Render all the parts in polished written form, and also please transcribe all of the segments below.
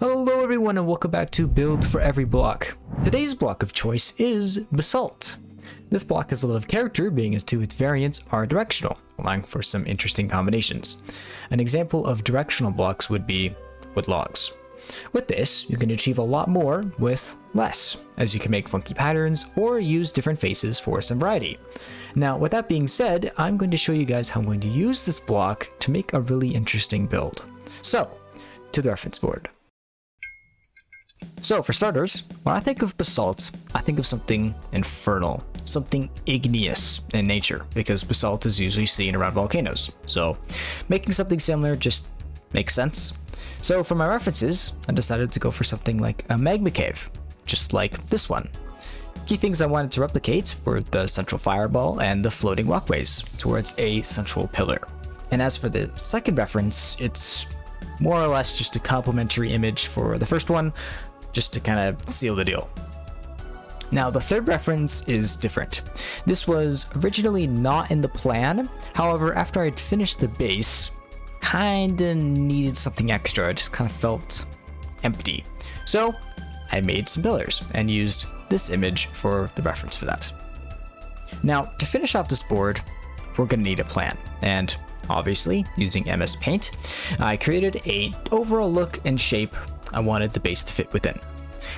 Hello everyone and welcome back to Build for Every Block. Today's block of choice is Basalt. This block has a lot of character, being as two its variants are directional, allowing for some interesting combinations. An example of directional blocks would be wood logs. With this, you can achieve a lot more with less, as you can make funky patterns or use different faces for some variety. Now, with that being said, I'm going to show you guys how I'm going to use this block to make a really interesting build. So, to the reference board. So for starters, when I think of basalt, I think of something infernal, something igneous in nature, because basalt is usually seen around volcanoes. So making something similar just makes sense. So for my references, I decided to go for something like a magma cave, just like this one. Key things I wanted to replicate were the central fireball and the floating walkways towards a central pillar. And as for the second reference, it's more or less just a complementary image for the first one, just to kind of seal the deal. Now, the third reference is different. This was originally not in the plan. However, after I'd finished the base, kinda needed something extra. I just kind of felt empty. So I made some pillars and used this image for the reference for that. Now, to finish off this board, we're gonna need a plan. And obviously, using MS Paint, I created an overall look and shape I wanted the base to fit within.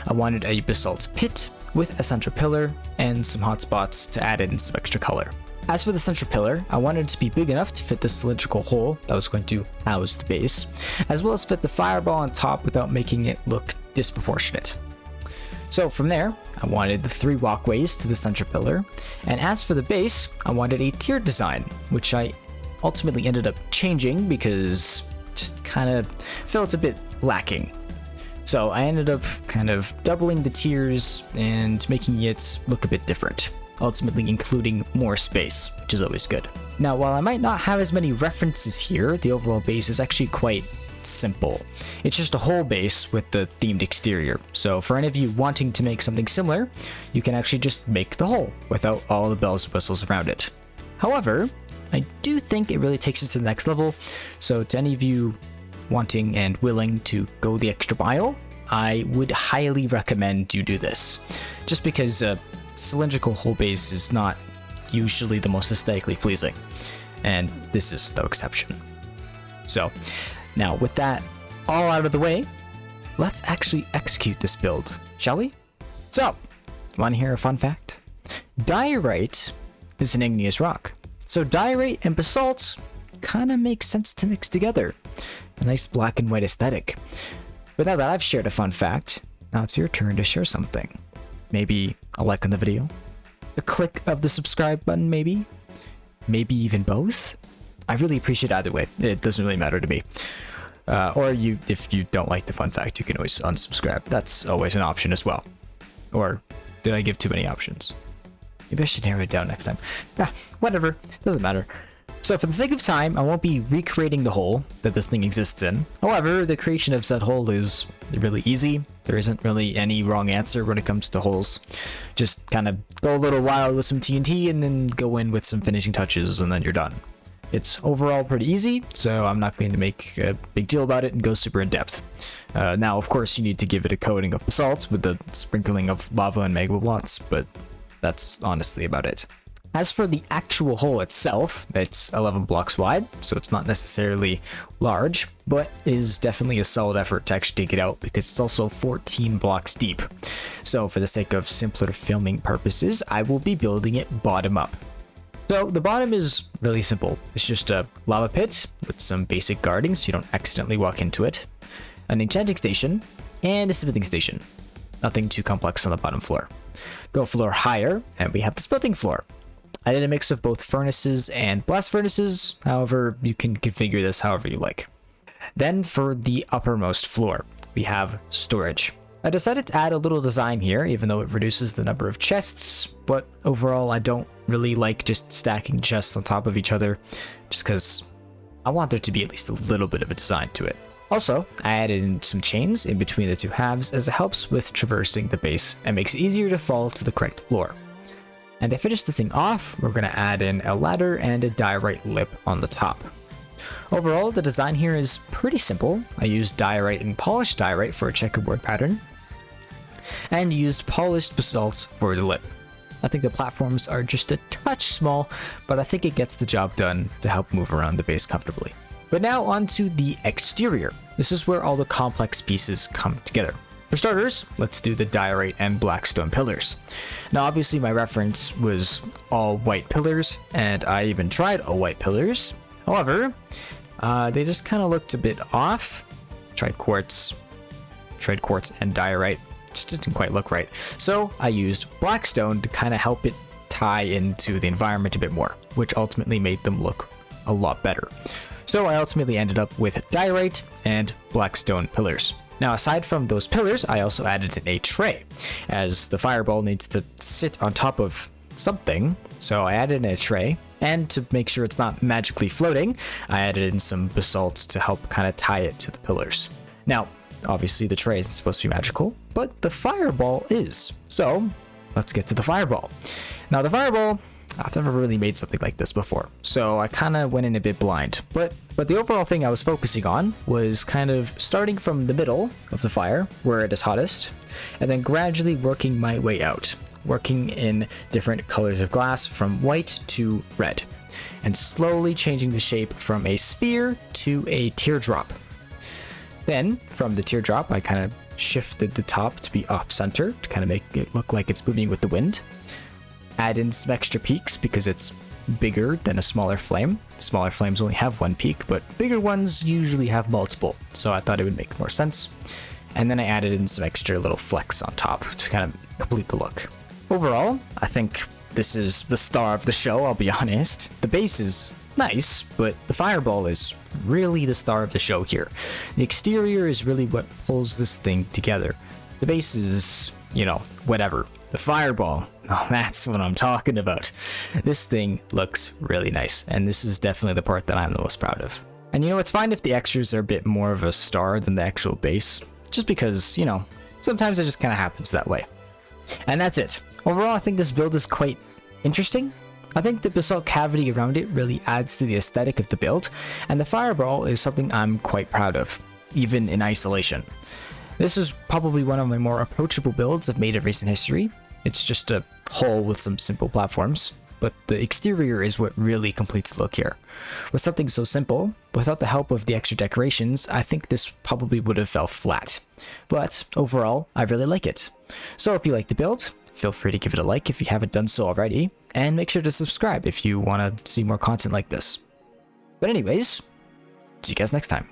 I wanted a basalt pit with a central pillar and some hot spots to add in some extra color. As for the central pillar, I wanted it to be big enough to fit the cylindrical hole that was going to house the base, as well as fit the fireball on top without making it look disproportionate. So from there, I wanted the 3 walkways to the central pillar, and as for the base, I wanted a tiered design, which I ultimately ended up changing because just kind of felt a bit lacking. So I ended up kind of doubling the tiers and making it look a bit different, ultimately including more space, which is always good. Now, while I might not have as many references here, the overall base is actually quite simple. It's just a whole base with the themed exterior. So for any of you wanting to make something similar, you can actually just make the whole without all the bells and whistles around it. However, I do think it really takes it to the next level. So to any of you wanting and willing to go the extra mile, I would highly recommend you do this. Just because cylindrical whole base is not usually the most aesthetically pleasing, and this is no exception. So now with that all out of the way, let's actually execute this build, shall we? So, want to hear a fun fact? Diorite is an igneous rock. So diorite and basalt kind of makes sense to mix together. A nice black and white aesthetic. But now that I've shared a fun fact, now it's your turn to share something. Maybe a like on the video, a click of the subscribe button maybe even both. I really appreciate either way. It doesn't really matter to me. Or if you don't like the fun fact, you can always unsubscribe. That's always an option as well. Or did I give too many options? Maybe I should narrow it down next time. Whatever, doesn't matter. So for the sake of time, I won't be recreating the hole that this thing exists in. However, the creation of said hole is really easy. There isn't really any wrong answer when it comes to holes. Just kind of go a little wild with some TNT and then go in with some finishing touches and then you're done. It's overall pretty easy, so I'm not going to make a big deal about it and go super in depth. Now, of course, you need to give it a coating of basalt with the sprinkling of lava and magma blocks, but that's honestly about it. As for the actual hole itself, it's 11 blocks wide, so it's not necessarily large, but is definitely a solid effort to actually dig it out because it's also 14 blocks deep. So for the sake of simpler filming purposes, I will be building it bottom up. So the bottom is really simple. It's just a lava pit with some basic guarding so you don't accidentally walk into it, an enchanting station, and a smithing station. Nothing too complex on the bottom floor. Go a floor higher, and we have the smelting floor. I did a mix of both furnaces and blast furnaces, however, you can configure this however you like. Then for the uppermost floor, we have storage. I decided to add a little design here, even though it reduces the number of chests, but overall I don't really like just stacking chests on top of each other, just because I want there to be at least a little bit of a design to it. Also, I added in some chains in between the two halves as it helps with traversing the base and makes it easier to fall to the correct floor. And to finish this thing off, we're going to add in a ladder and a diorite lip on the top. Overall, the design here is pretty simple. I used diorite and polished diorite for a checkerboard pattern, and used polished basalt for the lip. I think the platforms are just a touch small, but I think it gets the job done to help move around the base comfortably. But now onto the exterior. This is where all the complex pieces come together. For starters, let's do the diorite and black stone pillars. Now obviously my reference was all white pillars, and I even tried all white pillars. However, they just kind of looked a bit off. Tried quartz and diorite. Just didn't quite look right. So I used black stone to kind of help it tie into the environment a bit more, which ultimately made them look a lot better. So I ultimately ended up with diorite and black stone pillars. Now aside from those pillars, I also added in a tray, as the fireball needs to sit on top of something. So I added in a tray, and to make sure it's not magically floating, I added in some basalt to help kind of tie it to the pillars. Now, obviously the tray isn't supposed to be magical, but the fireball is. So let's get to the fireball. Now the fireball, I've never really made something like this before, so I kind of went in a bit blind. But the overall thing I was focusing on was kind of starting from the middle of the fire, where it is hottest, and then gradually working my way out, working in different colors of glass from white to red, and slowly changing the shape from a sphere to a teardrop. Then, from the teardrop, I kind of shifted the top to be off-center to kind of make it look like it's moving with the wind. Add in some extra peaks because it's bigger than a smaller flame. Smaller flames only have one peak, but bigger ones usually have multiple, so I thought it would make more sense. And then I added in some extra little flecks on top to kind of complete the look. Overall, I think this is the star of the show, I'll be honest. The base is nice, but the fireball is really the star of the show here. The exterior is really what pulls this thing together. The base is, whatever. The fireball, oh, that's what I'm talking about. This thing looks really nice, and this is definitely the part that I'm the most proud of. And it's fine if the extras are a bit more of a star than the actual base, just because, sometimes it just kind of happens that way. And that's it. Overall, I think this build is quite interesting. I think the basalt cavity around it really adds to the aesthetic of the build, and the fireball is something I'm quite proud of, even in isolation. This is probably one of my more approachable builds I've made in recent history. It's just a hole with some simple platforms, but the exterior is what really completes the look here. With something so simple, without the help of the extra decorations, I think this probably would have fell flat. But overall, I really like it. So if you like the build, feel free to give it a like if you haven't done so already, and make sure to subscribe if you want to see more content like this. But anyways, see you guys next time.